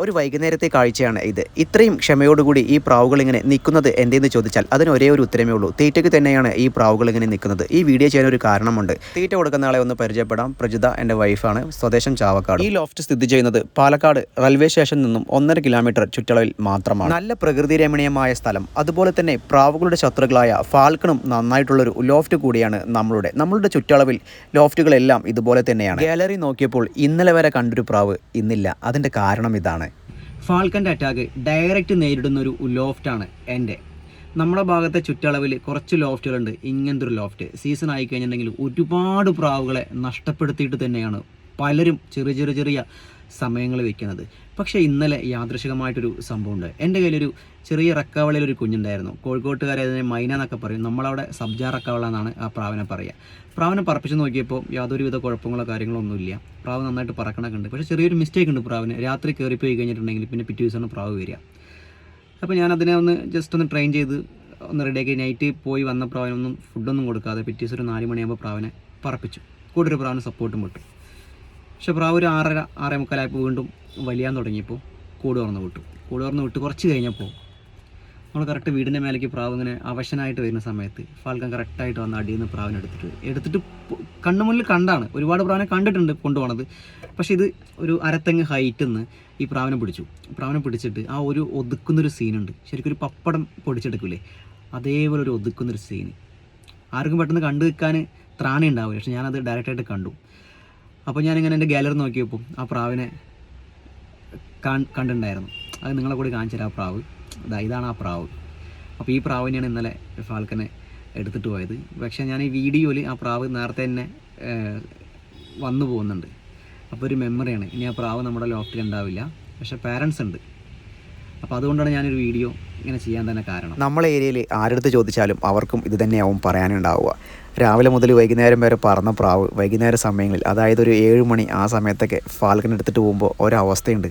ഒരു വൈകുന്നേരത്തെ കാഴ്ചയാണ് ഇത്. ഇത്രയും ക്ഷമയോടുകൂടി ഈ പ്രാവുകൾ ഇങ്ങനെ നിൽക്കുന്നത് എന്തെന്ന് ചോദിച്ചാൽ അതിന് ഒരേ ഒരു ഉത്തരമേ ഉള്ളൂ. തീറ്റയ്ക്ക് തന്നെയാണ് ഈ പ്രാവുകൾ ഇങ്ങനെ നിൽക്കുന്നത്. ഈ വീഡിയോ ചെയ്യാൻ ഒരു കാരണമുണ്ട്. തീറ്റ കൊടുക്കുന്ന ആളെ ഒന്ന് പരിചയപ്പെടാം. പ്രജിത എൻ്റെ വൈഫാണ്. സ്വദേശം ചാവക്കാട്. ഈ ലോഫ്റ്റ് സ്ഥിതി ചെയ്യുന്നത് പാലക്കാട് റെയിൽവേ സ്റ്റേഷനിൽ നിന്നും 1.5 കിലോമീറ്റർ ചുറ്റളവിൽ മാത്രമാണ്. നല്ല പ്രകൃതി രമണീയമായ സ്ഥലം. അതുപോലെ തന്നെ പ്രാവുകളുടെ ശത്രുക്കളായ ഫാൽക്കണും നന്നായിട്ടുള്ളൊരു ലോഫ്റ്റ് കൂടിയാണ് നമ്മളുടെ ചുറ്റളവിൽ ലോഫ്റ്റുകളെല്ലാം ഇതുപോലെ തന്നെയാണ്. ഗാലറി നോക്കിയപ്പോൾ ഇന്നലെ വരെ കണ്ടൊരു പ്രാവ് ഇന്നില്ല. അതിൻ്റെ കാരണം ഇതാണ്. ഫാൽക്കൻ്റെ അറ്റാക്ക് ഡയറക്റ്റ് നേരിടുന്ന ഒരു ലോഫ്റ്റാണ് എൻ്റെ. നമ്മുടെ ഭാഗത്തെ ചുറ്റളവിൽ കുറച്ച് ലോഫ്റ്റുകളുണ്ട്. ഇങ്ങനത്തെ ഒരു ലോഫ്റ്റ് സീസൺ ആയി കഴിഞ്ഞിട്ടുണ്ടെങ്കിൽ ഒരുപാട് പ്രാവുകളെ നഷ്ടപ്പെടുത്തിയിട്ട് തന്നെയാണ് പലരും ചെറിയ സമയങ്ങൾ വയ്ക്കുന്നത്. പക്ഷേ ഇന്നലെ യാദൃശികമായിട്ടൊരു സംഭവമുണ്ട്. എൻ്റെ കയ്യിലൊരു ചെറിയ റക്കാവളയിലൊരു കുഞ്ഞുണ്ടായിരുന്നു. കോഴിക്കോട്ടുകാരെ അതിനെ മൈന എന്നൊക്കെ പറയും. നമ്മളവിടെ സബ്ജാ റക്കാവള എന്നാണ് ആ പ്രാവിനെ പറയുക. പ്രാവിനെ പറപ്പിച്ച് നോക്കിയപ്പോൾ യാതൊരുവിധ കുഴപ്പങ്ങളോ കാര്യങ്ങളോ ഒന്നുമില്ല. പ്രാവ് നന്നായിട്ട് പറക്കണൊക്കെ ഉണ്ട്. പക്ഷേ ചെറിയൊരു മിസ്റ്റേക്ക് ഉണ്ട് പ്രാവിന്. രാത്രി കയറിപ്പോയി കഴിഞ്ഞിട്ടുണ്ടെങ്കിൽ പിന്നെ പിറ്റേ ദിവസമാണ് പ്രാവ് വരിക. അപ്പോൾ ഞാനതിനെ ജസ്റ്റ് ഒന്ന് ട്രെയിൻ ചെയ്ത് ഒന്ന് റെഡിയാക്കി നൈറ്റ് പോയി വന്ന പ്രാവിനൊന്നും ഫുഡൊന്നും കൊടുക്കാതെ പിറ്റേ ദിവസം ഒരു 4 മണിയാകുമ്പോൾ പ്രാവിനെ പറപ്പിച്ചു. കൂടെ ഒരു പ്രാവിന് സപ്പോർട്ടും വിട്ടു. പക്ഷേ പ്രാവ് ഒരു 6:30 വീണ്ടും വലിയാൻ തുടങ്ങിയപ്പോൾ കൂട് തുറന്ന് വിട്ടു. കുറച്ച് കഴിഞ്ഞപ്പോൾ നമ്മൾ കറക്റ്റ് വീടിൻ്റെ മേലേക്ക് പ്രാവ് ഇങ്ങനെ അവശനായിട്ട് വരുന്ന സമയത്ത് ഫാൽക്കൻ കറക്റ്റായിട്ട് വന്ന് അടിയിൽ നിന്ന് പ്രാവിനെ എടുത്തിട്ട് കണ്ണുമുന്നിൽ കണ്ടാണ്. ഒരുപാട് പ്രാവിനെ കണ്ടിട്ടുണ്ട് കൊണ്ടുപോകണത്. പക്ഷേ ഇത് ഒരു അരത്തെങ്ങ് ഹൈറ്റിൽ നിന്ന് ഈ പ്രാവിനെ പിടിച്ചിട്ട് ആ ഒരു ഒതുക്കുന്നൊരു സീനുണ്ട്. ശരിക്കും ഒരു പപ്പടം പൊടിച്ചെടുക്കില്ലേ, അതേപോലെ ഒരു ഒതുക്കുന്നൊരു സീന്. ആർക്കും പെട്ടെന്ന് കണ്ടു നിൽക്കാൻ ത്രാണി ഉണ്ടാവില്ല. പക്ഷെ ഞാനത് ഡയറക്റ്റായിട്ട് കണ്ടു. അപ്പോൾ ഞാനിങ്ങനെ എൻ്റെ ഗാലറി നോക്കിയപ്പോൾ ആ പ്രാവിനെ കണ്ടിട്ടുണ്ടായിരുന്നു. അത് നിങ്ങളെ കൂടി കാണിച്ചു തരാം. ആ പ്രാവ് ഇതാണ് ആ പ്രാവ്. അപ്പോൾ ഈ പ്രാവിനെയാണ് ഇന്നലെ ഫാൽക്കനെ എടുത്തിട്ട് പോയത്. പക്ഷേ ഞാൻ ഈ വീഡിയോയിൽ ആ പ്രാവ് നേരത്തെ തന്നെ വന്നു പോകുന്നുണ്ട്. അപ്പോൾ ഒരു മെമ്മറിയാണ്. ഇനി ആ പ്രാവ് നമ്മുടെ ലോഫ്റ്റിൽ ഉണ്ടാവില്ല. പക്ഷേ പാരൻസ് ഉണ്ട്. അപ്പോൾ അതുകൊണ്ടാണ് ഞാനൊരു വീഡിയോ ഇങ്ങനെ ചെയ്യാൻ തന്നെ കാരണം. നമ്മളെ ഏരിയയിൽ ആരെടുത്ത് ചോദിച്ചാലും അവർക്കും ഇത് തന്നെയാവും പറയാനുണ്ടാവുക. രാവിലെ മുതൽ വൈകുന്നേരം വരെ പറന്ന പ്രാവ് വൈകുന്നേര സമയങ്ങളിൽ, അതായത് ഒരു 7 മണി ആ സമയത്തൊക്കെ ഫാൽക്കൻ എടുത്തിട്ട് പോകുമ്പോൾ ഒരവസ്ഥയുണ്ട്.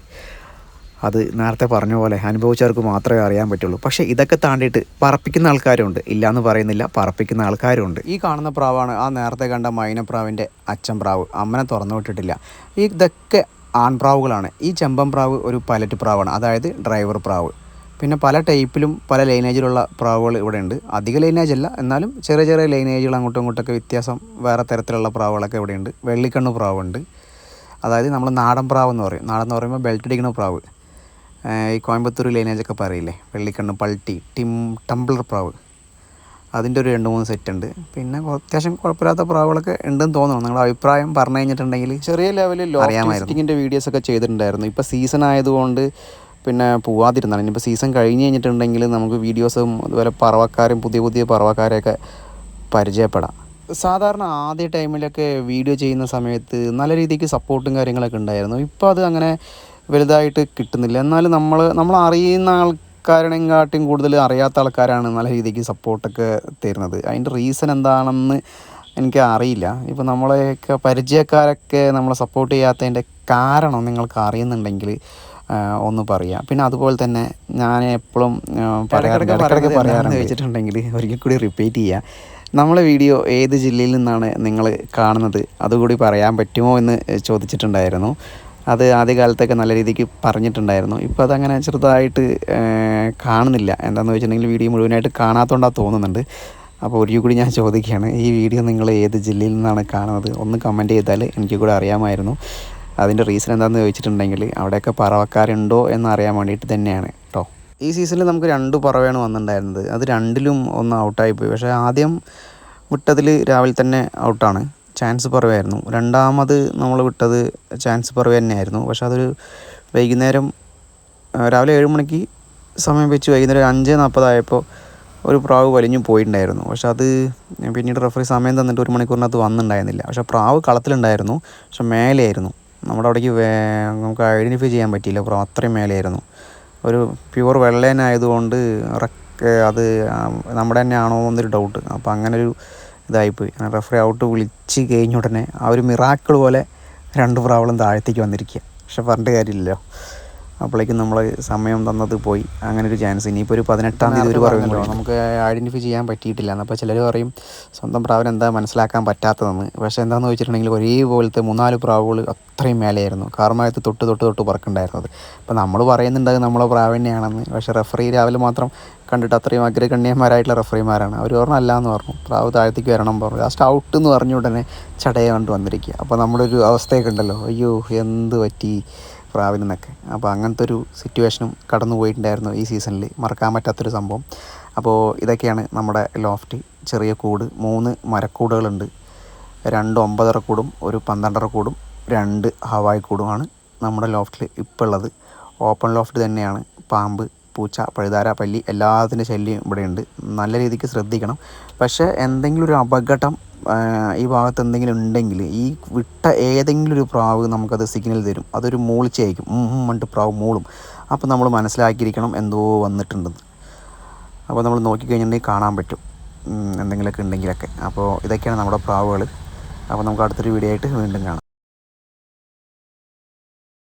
അത് നേരത്തെ പറഞ്ഞ പോലെ അനുഭവിച്ചവർക്ക് മാത്രമേ അറിയാൻ പറ്റുള്ളൂ. പക്ഷേ ഇതൊക്കെ താണ്ടിയിട്ട് പറപ്പിക്കുന്ന ആൾക്കാരുണ്ട്, ഇല്ലയെന്ന് പറയുന്നില്ല, പറപ്പിക്കുന്ന ആൾക്കാരുണ്ട്. ഈ കാണുന്ന പ്രാവാണ് ആ നേരത്തെ കണ്ട മൈനപ്രാവിൻ്റെ അച്ഛൻ പ്രാവ്. അമ്മനെ തുറന്നു വിട്ടിട്ടില്ല. ഇതൊക്കെ ആൺപ്രാവുകളാണ്. ഈ ചെമ്പൻ പ്രാവ് ഒരു പൈലറ്റ് പ്രാവാണ്, അതായത് ഡ്രൈവർ പ്രാവ്. പിന്നെ പല ടൈപ്പിലും പല ലൈനേജിലുള്ള പ്രാവുകൾ ഇവിടെ ഉണ്ട്. അധിക ലൈനേജ് അല്ല, എന്നാലും ചെറിയ ലൈനേജുകൾ അങ്ങോട്ടും ഇങ്ങോട്ടൊക്കെ വ്യത്യാസം വേറെ തരത്തിലുള്ള പ്രാവുകളൊക്കെ ഇവിടെയുണ്ട്. വെള്ളിക്കണ്ണ് പ്രാവുണ്ട്, അതായത് നമ്മൾ നാടൻ പ്രാവ് എന്ന് പറയും. നാടെന്ന് പറയുമ്പോൾ ബെൽറ്റ് അടിക്കുന്ന പ്രാവ്. ഈ കോയമ്പത്തൂർ ലൈനേജൊക്കെ പറയില്ലേ, വെള്ളിക്കണ്ണ്, പൾട്ടി, ടംബ്ലർ പ്രാവ്, അതിൻ്റെ ഒരു 2-3 സെറ്റ് ഉണ്ട്. പിന്നെ അത്യാവശ്യം കുഴപ്പമില്ലാത്ത പ്രാവുകളൊക്കെ ഉണ്ടെന്ന് തോന്നുന്നു. നിങ്ങളുടെ അഭിപ്രായം പറഞ്ഞു കഴിഞ്ഞിട്ടുണ്ടെങ്കിൽ. ചെറിയ ലെവലിൽ ലോഫ്റ്റിങ്ങിൻ്റെ വീഡിയോസൊക്കെ ചെയ്തിട്ടുണ്ടായിരുന്നു. ഇപ്പോൾ സീസൺ ആയതുകൊണ്ട് പിന്നെ പോവാതിരുന്നാണ്. ഇനിയിപ്പോൾ സീസൺ കഴിഞ്ഞ് കഴിഞ്ഞിട്ടുണ്ടെങ്കിൽ നമുക്ക് വീഡിയോസും അതുപോലെ പുതിയ പറവക്കാരെയൊക്കെ പരിചയപ്പെടാം. സാധാരണ ആദ്യ ടൈമിലൊക്കെ വീഡിയോ ചെയ്യുന്ന സമയത്ത് നല്ല രീതിക്ക് സപ്പോർട്ടും കാര്യങ്ങളൊക്കെ ഉണ്ടായിരുന്നു. ഇപ്പോൾ അത് അങ്ങനെ വലുതായിട്ട് കിട്ടുന്നില്ല. എന്നാലും നമ്മൾ അറിയുന്ന ആൾക്കാരെക്കാട്ടും കൂടുതൽ അറിയാത്ത ആൾക്കാരാണ് നല്ല രീതിക്ക് സപ്പോർട്ടൊക്കെ തരുന്നത്. അതിൻ്റെ റീസൺ എന്താണെന്ന് എനിക്ക് അറിയില്ല. ഇപ്പോൾ നമ്മളെയൊക്കെ പരിചയക്കാരൊക്കെ നമ്മളെ സപ്പോർട്ട് ചെയ്യാത്തതിൻ്റെ കാരണം നിങ്ങൾക്ക് അറിയുന്നുണ്ടെങ്കിൽ ഒന്ന് പറയാം. പിന്നെ അതുപോലെ തന്നെ ഞാൻ എപ്പോഴും ഇടയ്ക്കിടയ്ക്ക് പറയാറെന്ന് വെച്ചിട്ടുണ്ടെങ്കിൽ ഒരിക്കൽ കൂടി റിപ്പീറ്റ് ചെയ്യുക. നമ്മളെ വീഡിയോ ഏത് ജില്ലയിൽ നിന്നാണ് നിങ്ങൾ കാണുന്നത് അതുകൂടി പറയാൻ പറ്റുമോ എന്ന് ചോദിച്ചിട്ടുണ്ടായിരുന്നു. അത് ആദ്യകാലത്തൊക്കെ നല്ല രീതിക്ക് പറഞ്ഞിട്ടുണ്ടായിരുന്നു. ഇപ്പോൾ അതങ്ങനെ ചെറുതായിട്ട് കാണുന്നില്ല. എന്താണെന്ന് വെച്ചിട്ടുണ്ടെങ്കിൽ വീഡിയോ മുഴുവനായിട്ട് കാണാത്തതുകൊണ്ടാണ് തോന്നുന്നുണ്ട്. അപ്പോൾ ഒരിക്കൽ കൂടി ഞാൻ ചോദിക്കുകയാണ്, ഈ വീഡിയോ നിങ്ങൾ ഏത് ജില്ലയിൽ നിന്നാണ് കാണുന്നത് ഒന്ന് കമൻറ്റ് ചെയ്താൽ എനിക്ക് കൂടെ അറിയാമായിരുന്നു. അതിൻ്റെ റീസൺ എന്താണെന്ന് ചോദിച്ചിട്ടുണ്ടെങ്കിൽ അവിടെയൊക്കെ പറവക്കാരുണ്ടോ എന്നറിയാൻ വേണ്ടിയിട്ട് തന്നെയാണ് കേട്ടോ. ഈ സീസണിൽ നമുക്ക് 2 പറവയാണ് വന്നിട്ടുണ്ടായിരുന്നത്. അത് 2ലും ഒന്ന് ഔട്ടായിപ്പോയി. പക്ഷേ ആദ്യം വിട്ടതിൽ രാവിലെ തന്നെ ഔട്ടാണ്, ചാൻസ് പറവായിരുന്നു. രണ്ടാമത് നമ്മൾ വിട്ടത് ചാൻസ് പറവ തന്നെയായിരുന്നു. പക്ഷേ അതൊരു വൈകുന്നേരം രാവിലെ 7 മണിക്ക് സമയം വെച്ച് വൈകുന്നേരം 5:40 ആയപ്പോൾ ഒരു പ്രാവ് വലിഞ്ഞു പോയിട്ടുണ്ടായിരുന്നു. പക്ഷെ അത് പിന്നീട് റഫറി സമയം തന്നിട്ട് 1 മണിക്കൂറിനകത്ത് വന്നിട്ടുണ്ടായിരുന്നില്ല. പക്ഷേ പ്രാവ് കളത്തിലുണ്ടായിരുന്നു, പക്ഷെ മേലെയായിരുന്നു. നമ്മുടെ അവിടേക്ക് നമുക്ക് ഐഡൻറ്റിഫൈ ചെയ്യാൻ പറ്റിയില്ല. പ്രാവ് അത്രയും മേലെയായിരുന്നു. ഒരു പ്യുവർ വെള്ളേനായതുകൊണ്ട് അത് നമ്മുടെ തന്നെ ആണോ എന്നൊരു ഡൗട്ട്. അപ്പോൾ അങ്ങനൊരു ഇതായിപ്പോയി. റഫറി ഔട്ട് വിളിച്ച് കഴിഞ്ഞ ഉടനെ ആ ഒരു മിറാക്കിൾ പോലെ 2 പ്രാവളും താഴത്തേക്ക് വന്നിരിക്കുക. പക്ഷെ പറഞ്ഞിട്ട് കാര്യമില്ലല്ലോ. അപ്പോഴേക്കും നമ്മൾ സമയം തന്നത് പോയി. അങ്ങനെ ഒരു ചാൻസ്. ഇനിയിപ്പോൾ ഒരു 18-ാം തീയതി ഒരു പറയുമല്ലോ, നമുക്ക് ഐഡൻറ്റിഫൈ ചെയ്യാൻ പറ്റിയിട്ടില്ല. അപ്പോൾ ചിലർ പറയും സ്വന്തം പ്രാവിന് എന്താ മനസ്സിലാക്കാൻ പറ്റാത്തതെന്ന്. പക്ഷേ എന്താണെന്ന് വെച്ചിട്ടുണ്ടെങ്കിൽ ഒരേപോലത്തെ 3-4 പ്രാവുകൾ അത്രയും മേലെയായിരുന്നു. കാർമയത്ത് തൊട്ട് പറക്കുണ്ടായിരുന്നത്. അപ്പോൾ നമ്മൾ പറയുന്നുണ്ട് നമ്മളെ പ്രാവ് തന്നെയാണെന്ന്. പക്ഷേ റെഫറി രാവിലെ മാത്രം കണ്ടിട്ട് അത്രയും അഗ്രഗണ്യന്മാരായിട്ടുള്ള റെഫറിമാരാണ്. അവർ പറഞ്ഞു അല്ല എന്ന് പറഞ്ഞു. പ്രാവ് താഴത്തേക്ക് വരണം പറഞ്ഞു. ലാസ്റ്റ് ഔട്ട് എന്ന് പറഞ്ഞ ഉടനെ ചടയെ കണ്ട് വന്നിരിക്കുക. അപ്പോൾ നമ്മുടെ ഒരു അവസ്ഥയൊക്കെ ഉണ്ടല്ലോ, അയ്യോ എന്ത് പറ്റി പ്രാവിനെന്നൊക്കെ. അപ്പോൾ അങ്ങനത്തെ ഒരു സിറ്റുവേഷനും കടന്നു പോയിട്ടുണ്ടായിരുന്നു ഈ സീസണിൽ. മറക്കാൻ പറ്റാത്തൊരു സംഭവം. അപ്പോൾ ഇതൊക്കെയാണ് നമ്മുടെ ലോഫ്റ്റ്. ചെറിയ കൂട്, 3 മരക്കൂടുകളുണ്ട്. 2 9.5 കൂടും, ഒരു 12.5 കൂടും, 2 ഹവായ് കൂടുമാണ് നമ്മുടെ ലോഫ്റ്റിൽ ഇപ്പോൾ ഉള്ളത്. ഓപ്പൺ ലോഫ്റ്റ് തന്നെയാണ്. പാമ്പ്, പൂച്ച, പഴുതാര, പല്ലി എല്ലാത്തിൻ്റെ ശല്യം ഇവിടെയുണ്ട്. നല്ല രീതിക്ക് ശ്രദ്ധിക്കണം. പക്ഷേ എന്തെങ്കിലും ഒരു അപകടം ഈ ഭാഗത്ത് എന്തെങ്കിലും ഉണ്ടെങ്കിൽ ഈ വിട്ട ഏതെങ്കിലും ഒരു പ്രാവ് നമുക്കത് സിഗ്നൽ തരും. അതൊരു മൂളിച്ചയായിരിക്കും. പറഞ്ഞിട്ട് പ്രാവ് മൂളും. അപ്പോൾ നമ്മൾ മനസ്സിലാക്കിയിരിക്കണം എന്തോ വന്നിട്ടുണ്ടെന്ന്. അപ്പോൾ നമ്മൾ നോക്കിക്കഴിഞ്ഞിട്ടുണ്ടെങ്കിൽ കാണാൻ പറ്റും എന്തെങ്കിലുമൊക്കെ ഉണ്ടെങ്കിലൊക്കെ. അപ്പോൾ ഇതൊക്കെയാണ് നമ്മുടെ പ്രാവുകൾ. അപ്പോൾ നമുക്ക് അടുത്തൊരു വീഡിയോ ആയിട്ട് വീണ്ടും കാണാം.